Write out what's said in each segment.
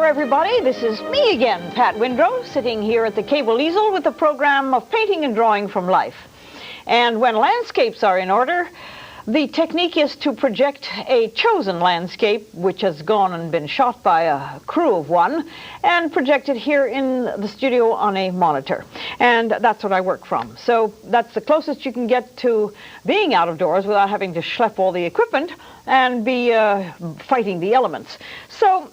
Everybody, this is me again, Pat Windrow, sitting here at the Cable Easel with a program of painting and drawing from life. And when landscapes are in order, the technique is to project a chosen landscape, which has gone and been shot by a crew of one, and project it here in the studio on a monitor. And that's what I work from. So that's the closest you can get to being out of doors without having to schlep all the equipment and be fighting the elements. So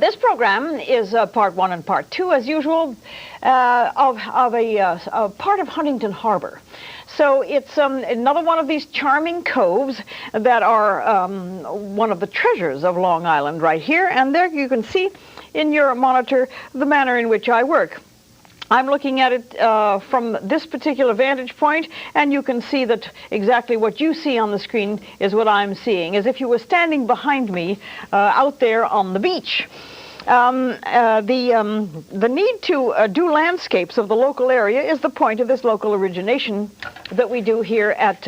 this program is part one and part two, as usual, of a part of Huntington Harbor. So it's another one of these charming coves that are one of the treasures of Long Island right here. And there you can see in your monitor the manner in which I work. I'm looking at it from this particular vantage point, and you can see that exactly what you see on the screen is what I'm seeing, as if you were standing behind me out there on the beach. The need to do landscapes of the local area is the point of this local origination that we do here at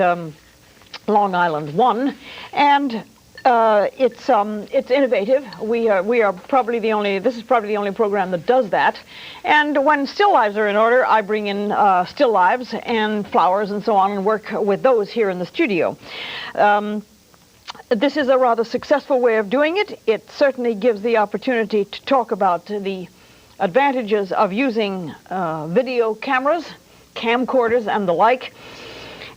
Long Island 1, and it's innovative. We are probably the only. This is probably the only program that does that. And when still lives are in order, I bring in still lives and flowers and so on, and work with those here in the studio. This is a rather successful way of doing it. It certainly gives the opportunity to talk about the advantages of using video cameras, camcorders, and the like.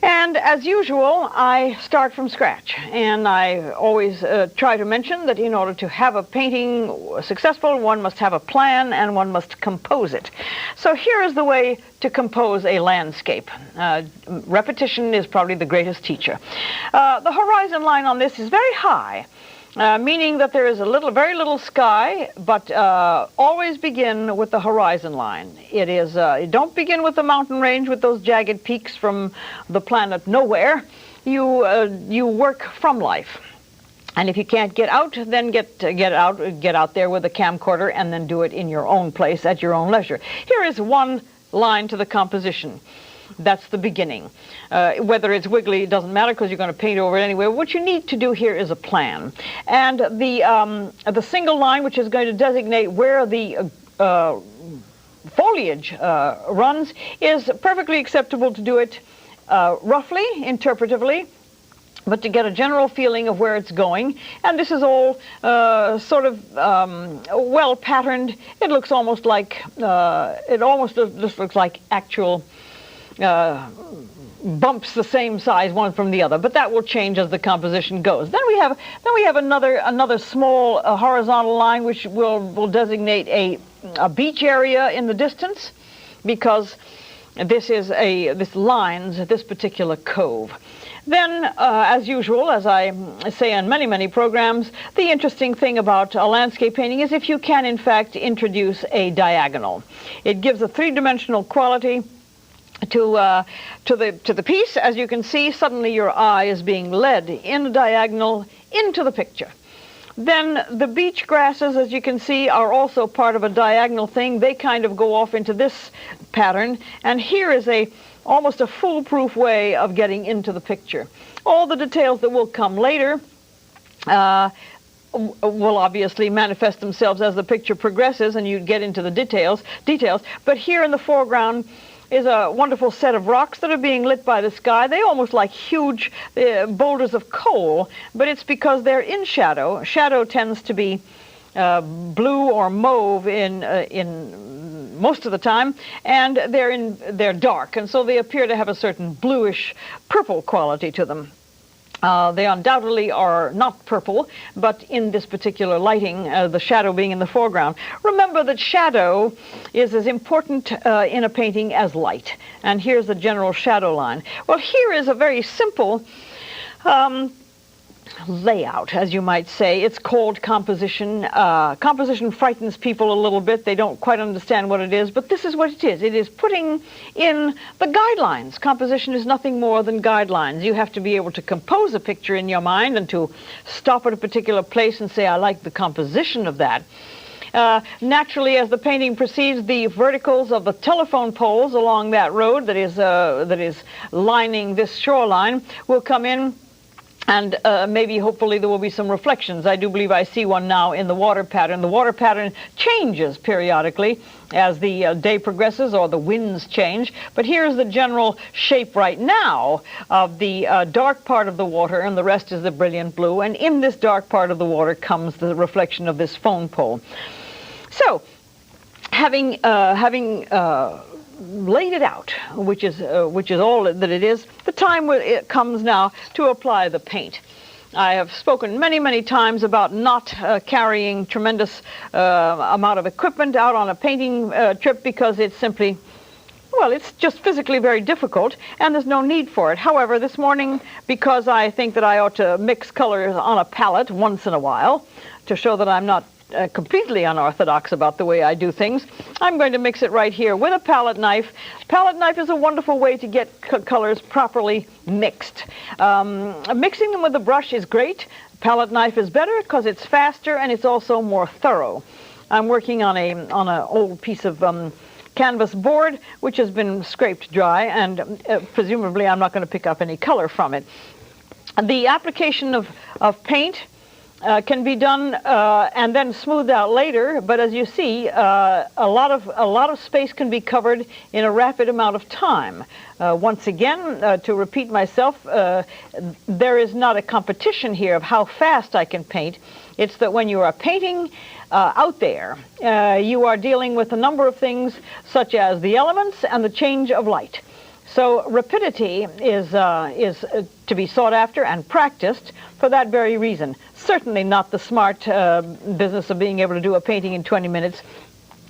And as usual, I start from scratch, and I always try to mention that in order to have a painting successful, one must have a plan and one must compose it. So here is the way to compose a landscape. Repetition is probably the greatest teacher. The horizon line on this is very high, meaning that there is very little sky, but always begin with the horizon line. It is, don't begin with the mountain range with those jagged peaks from the planet nowhere. You work from life. And if you can't get out, then get out there with a camcorder and then do it in your own place at your own leisure. Here is one line to the composition. That's the beginning. Whether it's wiggly, it doesn't matter because you're going to paint over it anyway. What you need to do here is a plan. And the single line, which is going to designate where the foliage runs, is perfectly acceptable to do it roughly, interpretively, but to get a general feeling of where it's going. And this is all sort of well patterned. It looks almost like, just looks like actual bumps the same size one from the other, but that will change as the composition goes. Then we have another small horizontal line which will designate a beach area in the distance, because this lines this particular cove. Then, as usual, as I say on many programs, the interesting thing about a landscape painting is if you can, in fact, introduce a diagonal. It gives a three-dimensional quality to the piece. As you can see, suddenly your eye is being led in a diagonal into the picture. Then the beach grasses, as you can see, are also part of a diagonal thing. They kind of go off into this pattern, and here is almost a foolproof way of getting into the picture. All the details that will come later will obviously manifest themselves as the picture progresses and you get into the details. But here in the foreground is a wonderful set of rocks that are being lit by the sky. They almost like huge boulders of coal, but it's because they're in shadow. Shadow tends to be blue or mauve in most of the time, and they're dark, and so they appear to have a certain bluish purple quality to them. They undoubtedly are not purple, but in this particular lighting, the shadow being in the foreground. Remember that shadow is as important in a painting as light. And here's the general shadow line. Well, here is a very simple layout, as you might say. It's called composition. Composition frightens people a little bit. They don't quite understand what it is, but this is what it is. It is putting in the guidelines. Composition is nothing more than guidelines. You have to be able to compose a picture in your mind and to stop at a particular place and say, I like the composition of that. Naturally, as the painting proceeds, the verticals of the telephone poles along that road that is lining this shoreline will come in. And maybe, hopefully, there will be some reflections. I do believe I see one now in the water pattern. The water pattern changes periodically as the day progresses or the winds change. But here's the general shape right now of the dark part of the water, and the rest is the brilliant blue. And in this dark part of the water comes the reflection of this phone pole. So, having laid it out, which is all that it is, the time it comes now to apply the paint. I have spoken many, many times about not carrying tremendous amount of equipment out on a painting trip because it's simply, well, it's just physically very difficult, and there's no need for it. However, this morning, because I think that I ought to mix colors on a palette once in a while to show that I'm not completely unorthodox about the way I do things, I'm going to mix it right here with a palette knife. Palette knife is a wonderful way to get colors properly mixed. Mixing them with a brush is great. Palette knife is better because it's faster and it's also more thorough. I'm working on an old piece of canvas board which has been scraped dry, and presumably I'm not going to pick up any color from it. The application of paint can be done and then smoothed out later, but as you see, a lot of space can be covered in a rapid amount of time. Once again, to repeat myself, there is not a competition here of how fast I can paint. It's that when you are painting out there, you are dealing with a number of things such as the elements and the change of light. So rapidity is to be sought after and practiced for that very reason. Certainly not the smart business of being able to do a painting in 20 minutes.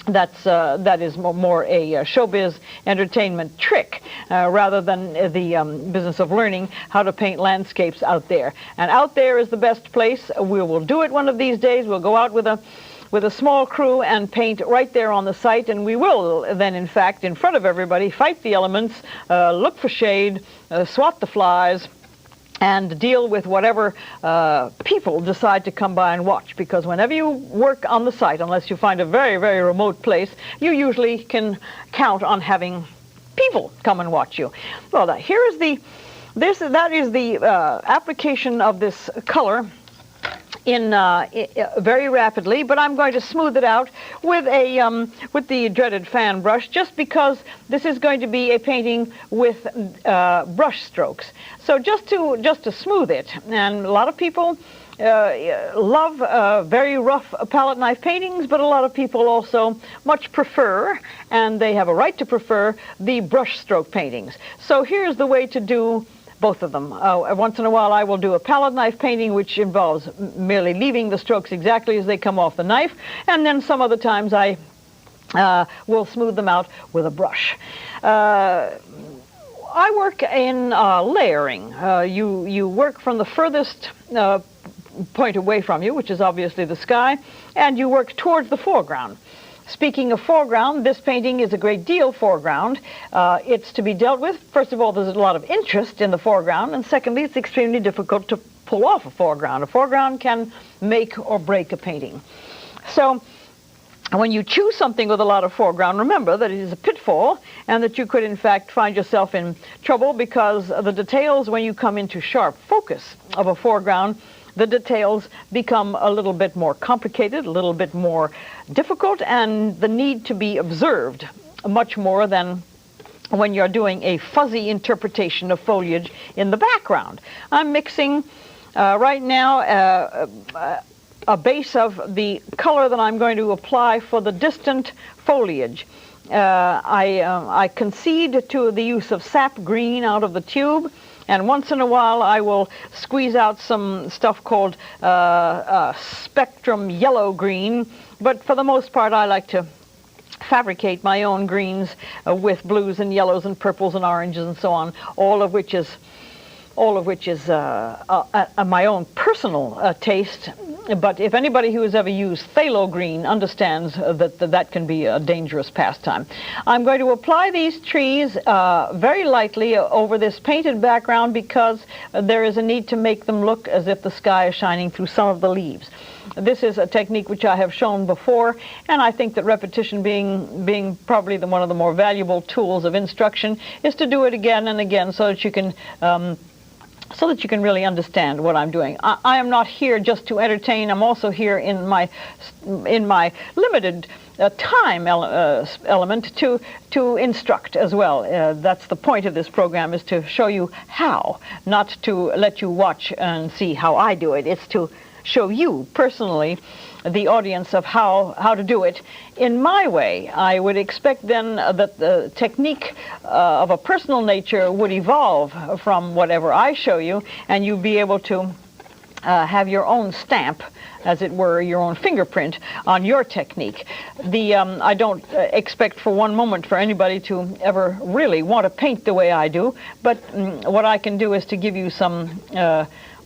That is more a showbiz entertainment trick rather than the business of learning how to paint landscapes out there. And out there is the best place. We will do it one of these days. We'll go out with a small crew and paint right there on the site, and we will then, in fact, in front of everybody, fight the elements, look for shade, swat the flies, and deal with whatever people decide to come by and watch. Because whenever you work on the site, unless you find a very, very remote place, you usually can count on having people come and watch you. Well, that is the application of this color in very rapidly, but I'm going to smooth it out with the dreaded fan brush, just because this is going to be a painting with brush strokes. So just to smooth it, and a lot of people love very rough palette knife paintings, but a lot of people also much prefer, and they have a right to prefer, the brush stroke paintings. So here's the way to do both of them. Once in a while I will do a palette knife painting, which involves merely leaving the strokes exactly as they come off the knife, and then some other times I will smooth them out with a brush. I work in layering. You work from the furthest point away from you, which is obviously the sky, and you work towards the foreground. Speaking of foreground, this painting is a great deal foreground. It's to be dealt with. First of all, there's a lot of interest in the foreground, and secondly, it's extremely difficult to pull off a foreground. A foreground can make or break a painting. So when you choose something with a lot of foreground, remember that it is a pitfall, and that you could in fact find yourself in trouble, because the details, when you come into sharp focus of a foreground, the details become a little bit more complicated, a little bit more difficult, and the need to be observed much more than when you're doing a fuzzy interpretation of foliage in the background. I'm mixing right now a base of the color that I'm going to apply for the distant foliage. I concede to the use of sap green out of the tube, and once in a while I will squeeze out some stuff called spectrum yellow green, but for the most part I like to fabricate my own greens with blues and yellows and purples and oranges and so on, all of which is my own personal taste. But if anybody who has ever used phthalo green understands that can be a dangerous pastime. I'm going to apply these trees very lightly over this painted background because there is a need to make them look as if the sky is shining through some of the leaves. This is a technique which I have shown before, and I think that repetition being probably one of the more valuable tools of instruction is to do it again and again so that you can really understand what I'm doing. I am not here just to entertain. I'm also here in my limited time element to instruct as well. That's the point of this program, is to show you how, not to let you watch and see how I do it. It's to show you personally, the audience, of how to do it in my way. I would expect then that the technique of a personal nature would evolve from whatever I show you, and you'd be able to have your own stamp, as it were, your own fingerprint on your technique. I don't expect for one moment for anybody to ever really want to paint the way I do, but what I can do is to give you some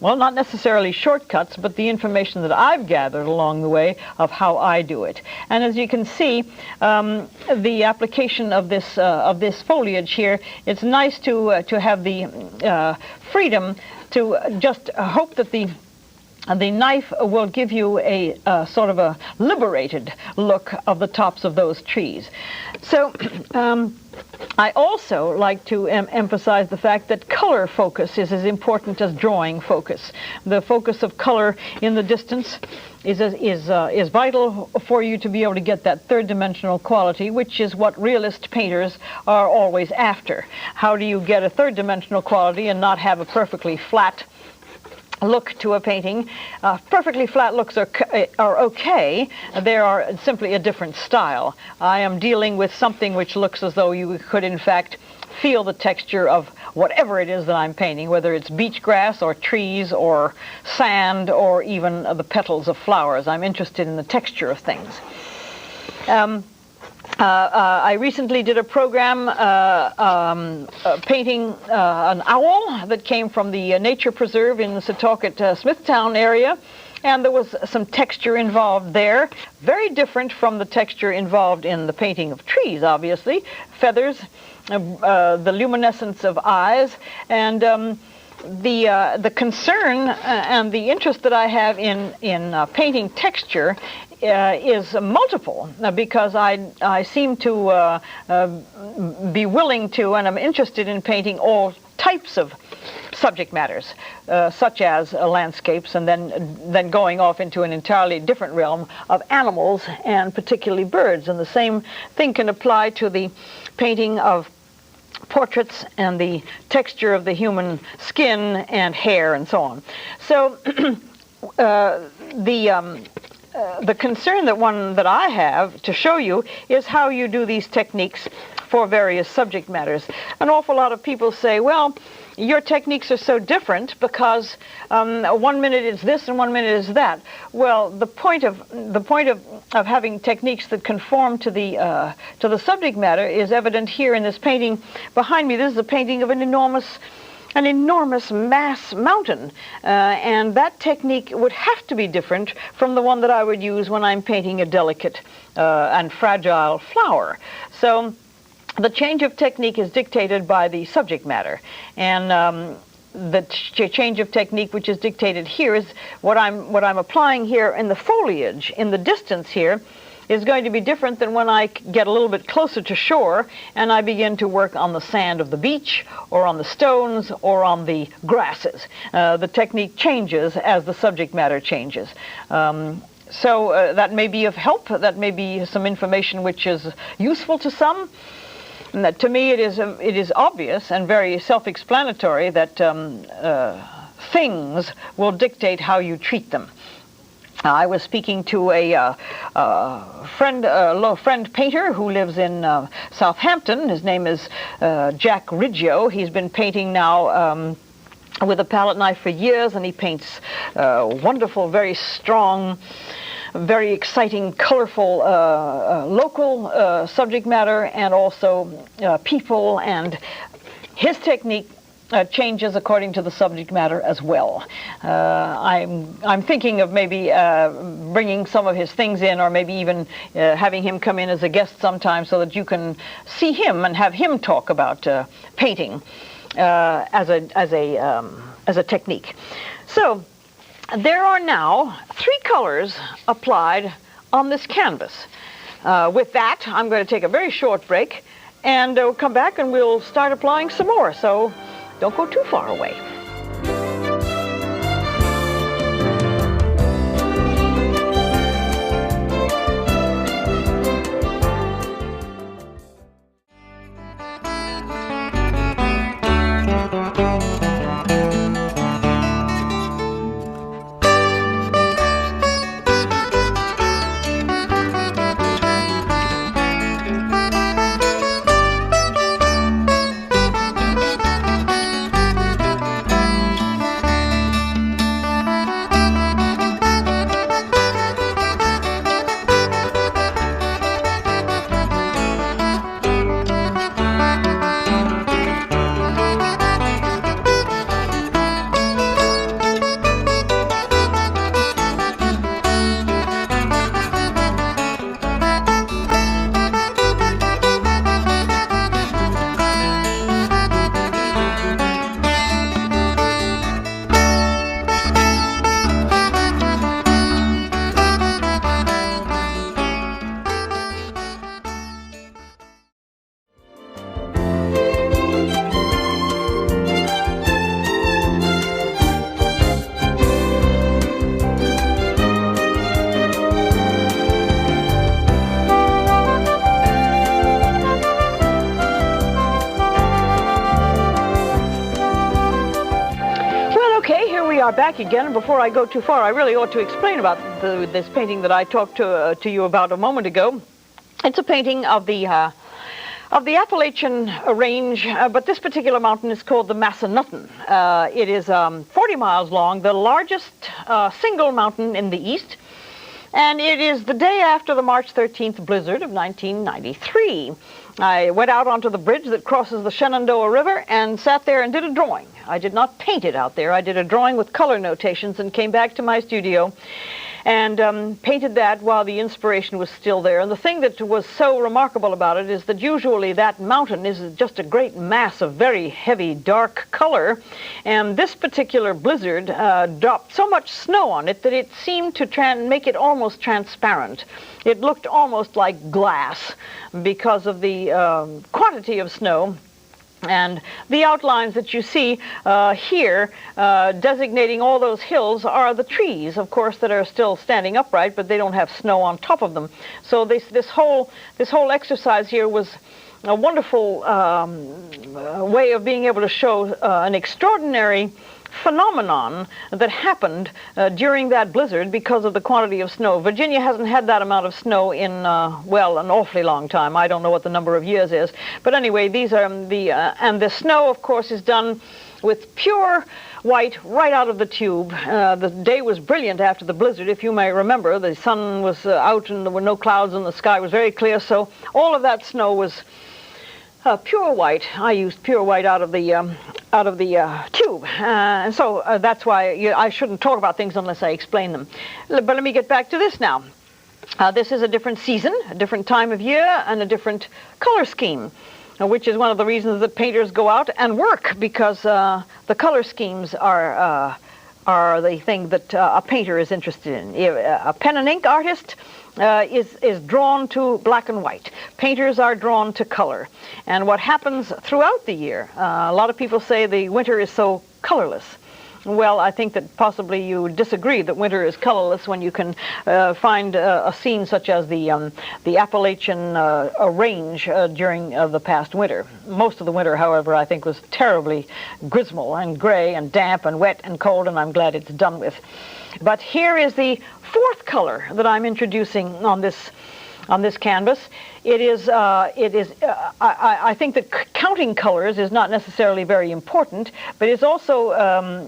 well, not necessarily shortcuts, but the information that I've gathered along the way of how I do it. And as you can see, the application of this foliage here, it's nice to have the freedom to just hope that the knife will give you a sort of a liberated look of the tops of those trees. So I also like to emphasize the fact that color focus is as important as drawing focus. The focus of color in the distance is vital for you to be able to get that third-dimensional quality, which is what realist painters are always after. How do you get a third-dimensional quality and not have a perfectly flat look to a painting? Perfectly flat looks are okay. They are simply a different style. I am dealing with something which looks as though you could in fact feel the texture of whatever it is that I'm painting, whether it's beach grass or trees or sand or even the petals of flowers. I'm interested in the texture of things. I recently did a program painting an owl that came from the nature preserve in the Setauket, Smithtown area, and there was some texture involved there, very different from the texture involved in the painting of trees, obviously. Feathers, the luminescence of eyes, and the concern and the interest that I have in painting texture is multiple, because I seem to be willing to, and I'm interested in painting all types of subject matters, such as landscapes, and then going off into an entirely different realm of animals, and particularly birds. And the same thing can apply to the painting of portraits and the texture of the human skin and hair and so on. So the concern that I have to show you is how you do these techniques for various subject matters. An awful lot of people say, well, your techniques are so different because 1 minute is this and 1 minute is that. Well, the point of having techniques that conform to the subject matter is evident here in this painting behind me. This is a painting of an enormous mass mountain, and that technique would have to be different from the one that I would use when I'm painting a delicate and fragile flower. So the change of technique is dictated by the subject matter, and the change of technique which is dictated here is what I'm applying here in the foliage, in the distance here, is going to be different than when I get a little bit closer to shore and I begin to work on the sand of the beach or on the stones or on the grasses. The technique changes as the subject matter changes. So that may be of help. That may be some information which is useful to some. And that, to me, it is obvious and very self-explanatory that things will dictate how you treat them. I was speaking to a friend painter who lives in Southampton. His name is Jack Riggio. He's been painting now with a palette knife for years, and he paints wonderful, very strong, very exciting, colorful local subject matter, and also people, and his technique changes according to the subject matter as well. I'm thinking of maybe bringing some of his things in, or maybe even having him come in as a guest sometime, so that you can see him and have him talk about painting as a technique. So there are now 3 colors applied on this canvas. With that, I'm going to take a very short break, and we'll come back and we'll start applying some more. So don't go too far away. Back again. Before I go too far, I really ought to explain about this painting that I talked to you about a moment ago. It's a painting of the Appalachian range, but this particular mountain is called the Massanutten. It is 40 miles long, the largest single mountain in the east, and it is the day after the March 13th blizzard of 1993. I went out onto the bridge that crosses the Shenandoah River and sat there and did a drawing. I did not paint it out there. I did a drawing with color notations and came back to my studio and painted that while the inspiration was still there. And the thing that was so remarkable about it is that usually that mountain is just a great mass of very heavy, dark color. And this particular blizzard dropped so much snow on it that it seemed to make it almost transparent. It looked almost like glass because of the quantity of snow. And the outlines that you see here, designating all those hills, are the trees, of course, that are still standing upright, but they don't have snow on top of them. So this whole exercise here was a wonderful way of being able to show an extraordinary phenomenon that happened during that blizzard because of the quantity of snow. Virginia hasn't had that amount of snow in, well, an awfully long time. I don't know what the number of years is. But anyway, these are and the snow, of course, is done with pure white right out of the tube. The day was brilliant after the blizzard, if you may remember. The sun was out and there were no clouds and the sky was very clear. So all of that snow was pure white. I used pure white out of the tube, and so that's why I shouldn't talk about things unless I explain them. But let me get back to this now. This is a different season, a different time of year, and a different color scheme, which is one of the reasons that painters go out and work, because the color schemes are the thing that a painter is interested in. A pen and ink artist is drawn to black and white. Painters are drawn to color. And what happens throughout the year, a lot of people say the winter is so colorless. Well, I think that possibly you disagree that winter is colorless when you can find a scene such as the Appalachian range during the past winter. Most of the winter, however, I think was terribly grismal and gray and damp and wet and cold, and I'm glad it's done with. But here is the fourth color that I'm introducing on this canvas. I think that counting colors is not necessarily very important, but it's also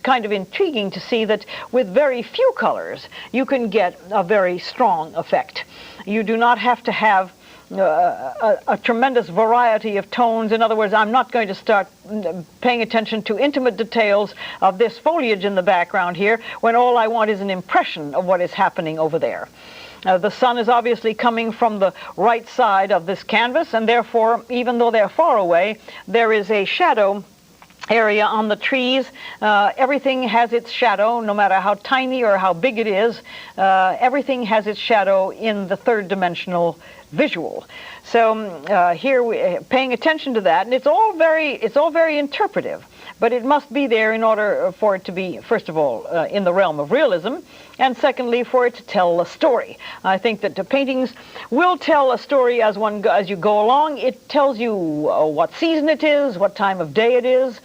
kind of intriguing to see that with very few colors you can get a very strong effect. You do not have to have a tremendous variety of tones. In other words, I'm not going to start paying attention to intimate details of this foliage in the background here when all I want is an impression of what is happening over there. The sun is obviously coming from the right side of this canvas, and therefore, even though they're far away, there is a shadow area on the trees. Everything has its shadow, no matter how tiny or how big it is. Everything has its shadow in the third dimensional visual. So here we're paying attention to that, and it's all very interpretive. But it must be there in order for it to be, first of all, in the realm of realism, and secondly, for it to tell a story. I think that the paintings will tell a story as you go along. It tells you what season it is, what time of day it is,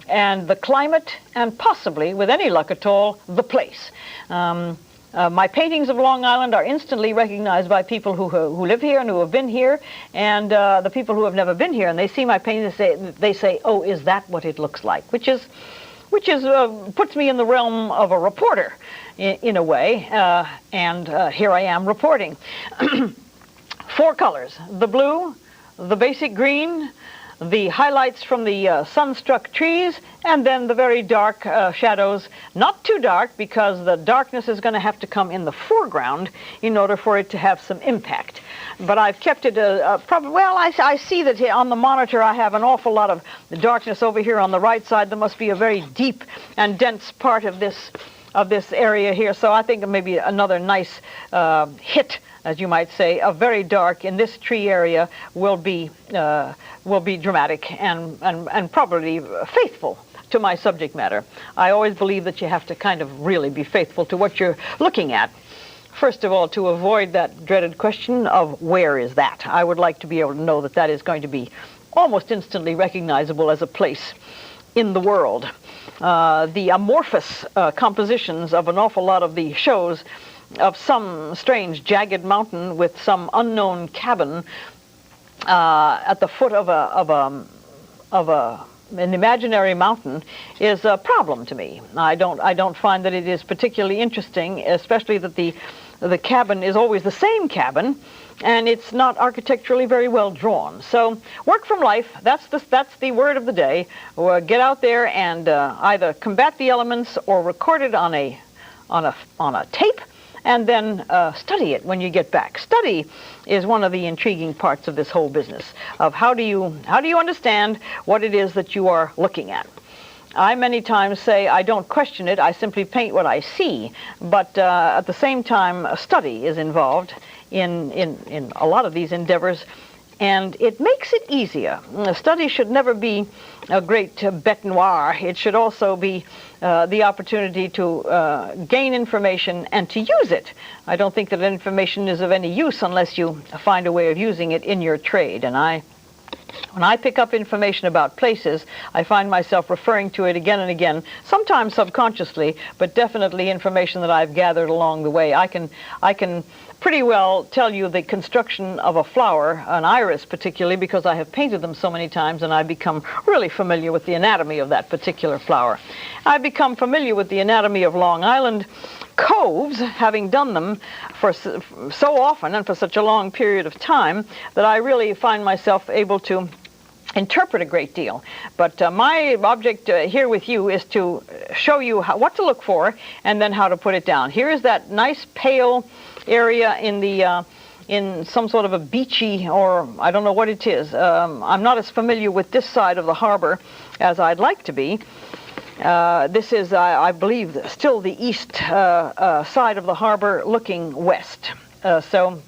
and the climate, and possibly, with any luck at all, the place. My paintings of Long Island are instantly recognized by people who live here and who have been here, and the people who have never been here, and they see my paintings, they say, "Oh, is that what it looks like?" Which puts me in the realm of a reporter, in a way, and here I am reporting. 4 colors: the blue, the basic green, the highlights from the sun-struck trees, and then the very dark shadows. Not too dark, because the darkness is going to have to come in the foreground in order for it to have some impact. But I've kept it I see that here on the monitor I have an awful lot of darkness over here on the right side. There must be a very deep and dense part of this area here, so I think maybe another nice hit, as you might say, of very dark in this tree area will be dramatic and probably faithful to my subject matter. I always believe that you have to kind of really be faithful to what you're looking at. First of all, to avoid that dreaded question of where is that? I would like to be able to know that that is going to be almost instantly recognizable as a place in the world. The amorphous compositions of an awful lot of the shows of some strange jagged mountain with some unknown cabin at the foot of an imaginary mountain is a problem to me. I don't find that it is particularly interesting, especially that the cabin is always the same cabin, and it's not architecturally very well drawn. So work from life, that's the word of the day. Get out there and either combat the elements or record it on a tape, and then study it when you get back. Study is one of the intriguing parts of this whole business of how do you understand what it is that you are looking at. I many times say I don't question it, I simply paint what I see, but at the same time a study is involved in a lot of these endeavors, and it makes it easier. A study should never be a great bête noire. It should also be the opportunity to gain information and to use it. I don't think that information is of any use unless you find a way of using it in your trade. And when I pick up information about places, I find myself referring to it again and again, sometimes subconsciously, but definitely information that I've gathered along the way. I can pretty well tell you the construction of a flower, an iris particularly, because I have painted them so many times and I've become really familiar with the anatomy of that particular flower. I've become familiar with the anatomy of Long Island coves, having done them for so often and for such a long period of time, that I really find myself able to interpret a great deal. But my object here with you is to show you what to look for and then how to put it down. Here is that nice pale area in some sort of a beachy, or I don't know what it is. I'm not as familiar with this side of the harbor as I'd like to be. This is, I believe, still the east side of the harbor looking west. So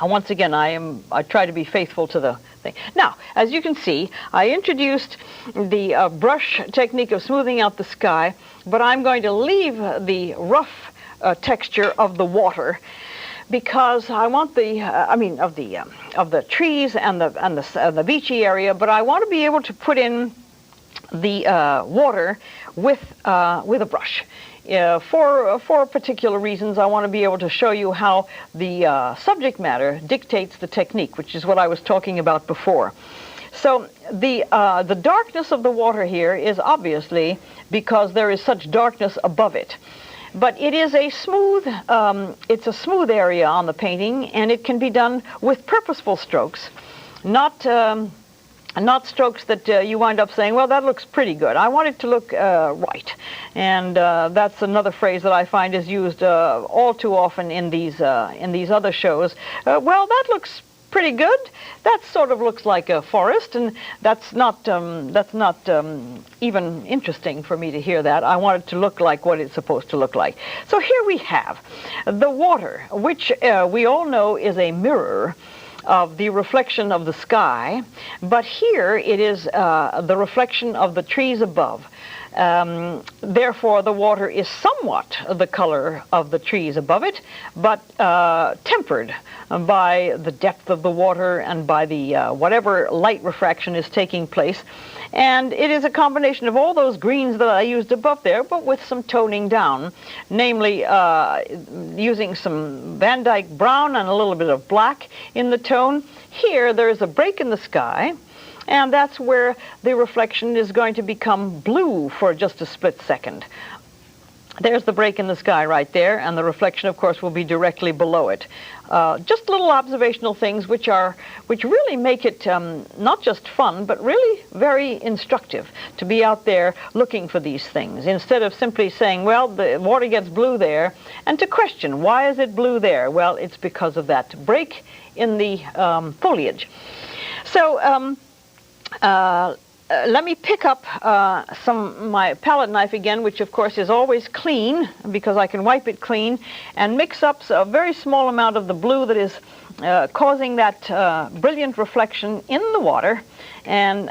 once again, I try to be faithful to the thing. Now, as you can see, I introduced the brush technique of smoothing out the sky, but I'm going to leave the rough texture of the water, because I want of the trees and the beachy area, but I want to be able to put in the water with a brush. for particular reasons, I want to be able to show you how the subject matter dictates the technique, which is what I was talking about before. So the darkness of the water here is obviously because there is such darkness above it. But it is a smooth, it's a smooth area on the painting, and it can be done with purposeful strokes, not strokes that you wind up saying, well, that looks pretty good. I want it to look right. And that's another phrase that I find is used all too often in these other shows. Well, that looks pretty good. That sort of looks like a forest, and that's not even interesting for me to hear that. I want it to look like what it's supposed to look like. So here we have the water, which we all know is a mirror of the reflection of the sky, but here it is the reflection of the trees above. Therefore, the water is somewhat the color of the trees above it, but tempered by the depth of the water and by the whatever light refraction is taking place. And it is a combination of all those greens that I used above there, but with some toning down, namely using some Van Dyke brown and a little bit of black in the tone. Here there is a break in the sky, and that's where the reflection is going to become blue for just a split second. There's the break in the sky right there, and the reflection, of course, will be directly below it. Just little observational things which really make it not just fun, but really very instructive to be out there looking for these things, instead of simply saying, well, the water gets blue there, and to question, why is it blue there? Well, it's because of that break in the foliage. So let me pick up my palette knife again, which of course is always clean because I can wipe it clean, and mix up a very small amount of the blue that is causing that brilliant reflection in the water. And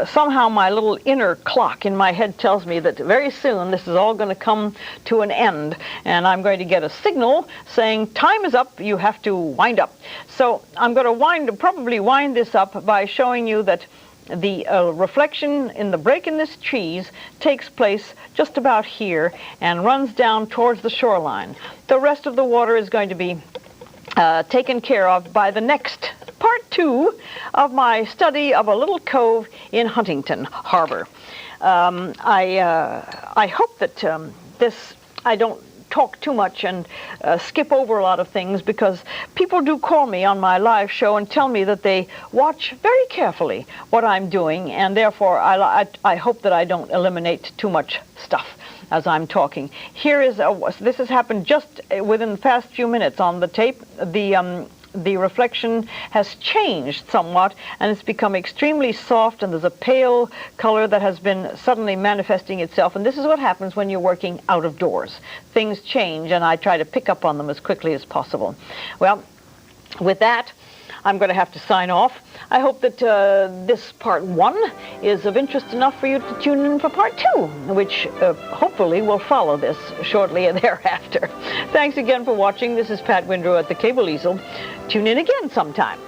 somehow my little inner clock in my head tells me that very soon this is all going to come to an end, and I'm going to get a signal saying time is up, you have to wind up. So I'm going to probably wind this up by showing you that the reflection in the break in this trees takes place just about here and runs down towards the shoreline. The rest of the water is going to be taken care of by the next part 2 of my study of a little cove in Huntington Harbor. I hope that I don't talk too much and skip over a lot of things, because people do call me on my live show and tell me that they watch very carefully what I'm doing, and therefore I hope that I don't eliminate too much stuff as I'm talking. Here is this has happened just within the past few minutes on the tape. The reflection has changed somewhat, and it's become extremely soft, and there's a pale color that has been suddenly manifesting itself. And this is what happens when you're working out of doors. Things change, and I try to pick up on them as quickly as possible. Well, with that, I'm going to have to sign off. I hope that this part 1 is of interest enough for you to tune in for part 2, which hopefully will follow this shortly thereafter. Thanks again for watching. This is Pat Windrow at the Cable Easel. Tune in again sometime.